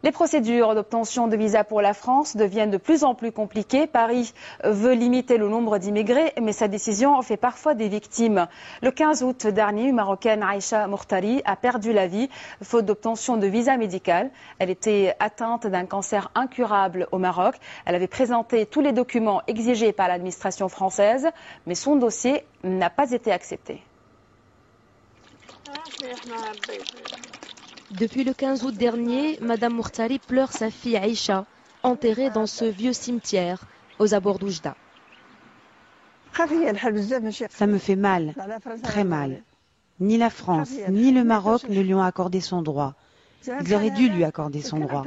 Les procédures d'obtention de visa pour la France deviennent de plus en plus compliquées. Paris veut limiter le nombre d'immigrés, mais sa décision en fait parfois des victimes. Le 15 août dernier, une Marocaine, Aïcha Mourtari, a perdu la vie faute d'obtention de visa médical. Elle était atteinte d'un cancer incurable au Maroc. Elle avait présenté tous les documents exigés par l'administration française, mais son dossier n'a pas été accepté. Depuis le 15 août dernier, Madame Mourtari pleure sa fille Aïcha, enterrée dans ce vieux cimetière aux abords d'Oujda. Ça me fait mal, très mal. Ni la France, ni le Maroc ne lui ont accordé son droit. Ils auraient dû lui accorder son droit.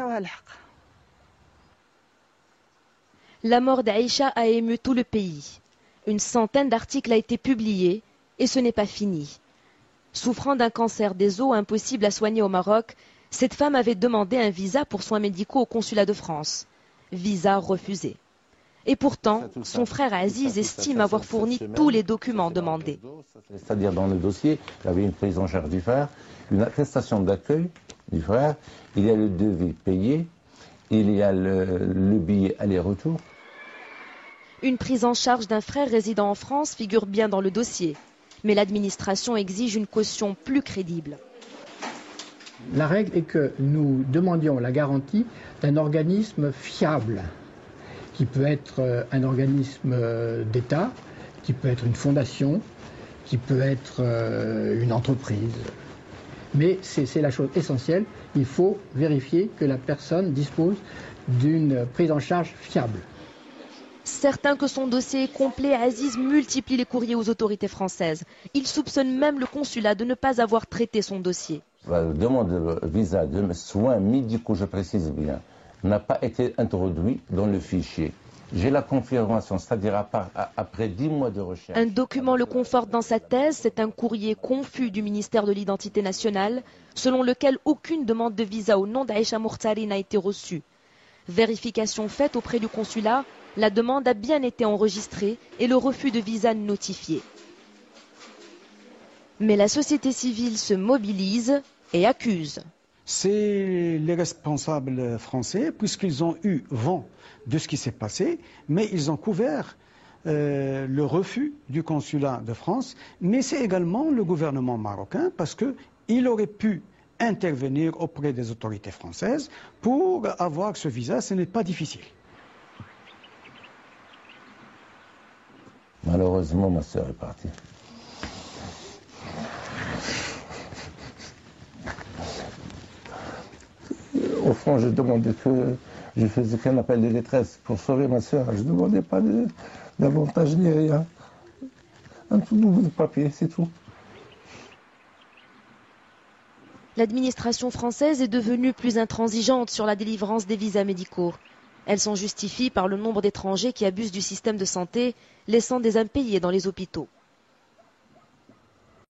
La mort d'Aïcha a ému tout le pays. Une centaine d'articles a été publiés et ce n'est pas fini. Souffrant d'un cancer des os impossible à soigner au Maroc, cette femme avait demandé un visa pour soins médicaux au consulat de France. Visa refusé. Et pourtant, son frère Aziz estime avoir fourni tous les documents demandés. C'est-à-dire dans le dossier, il y avait une prise en charge du frère, une attestation d'accueil du frère, il y a le devis payé, il y a le billet aller-retour. Une prise en charge d'un frère résidant en France figure bien dans le dossier. Mais l'administration exige une caution plus crédible. La règle est que nous demandions la garantie d'un organisme fiable, qui peut être un organisme d'État, qui peut être une fondation, qui peut être une entreprise. Mais c'est la chose essentielle, il faut vérifier que la personne dispose d'une prise en charge fiable. Certain que son dossier est complet, Aziz multiplie les courriers aux autorités françaises. Il soupçonne même le consulat de ne pas avoir traité son dossier. La demande de visa de soins médicaux, je précise bien, n'a pas été introduite dans le fichier. J'ai la confirmation, c'est-à-dire après 10 mois de recherche. Un document le conforte dans sa thèse, c'est un courrier confus du ministère de l'Identité nationale, selon lequel aucune demande de visa au nom d'Aïcha Mourtari n'a été reçue. Vérification faite auprès du consulat, la demande a bien été enregistrée et le refus de visa notifié. Mais la société civile se mobilise et accuse. C'est les responsables français, puisqu'ils ont eu vent de ce qui s'est passé, mais ils ont couvert le refus du consulat de France, mais c'est également le gouvernement marocain, parce qu'il aurait pu intervenir auprès des autorités françaises pour avoir ce visa, ce n'est pas difficile. Malheureusement, ma sœur est partie. Au fond, je demandais que je faisais qu'un appel de détresse pour sauver ma sœur. Je ne demandais pas d'avantage ni rien. Un tout nouveau papier, c'est tout. L'administration française est devenue plus intransigeante sur la délivrance des visas médicaux. Elle s'en justifie par le nombre d'étrangers qui abusent du système de santé, laissant des impayés dans les hôpitaux.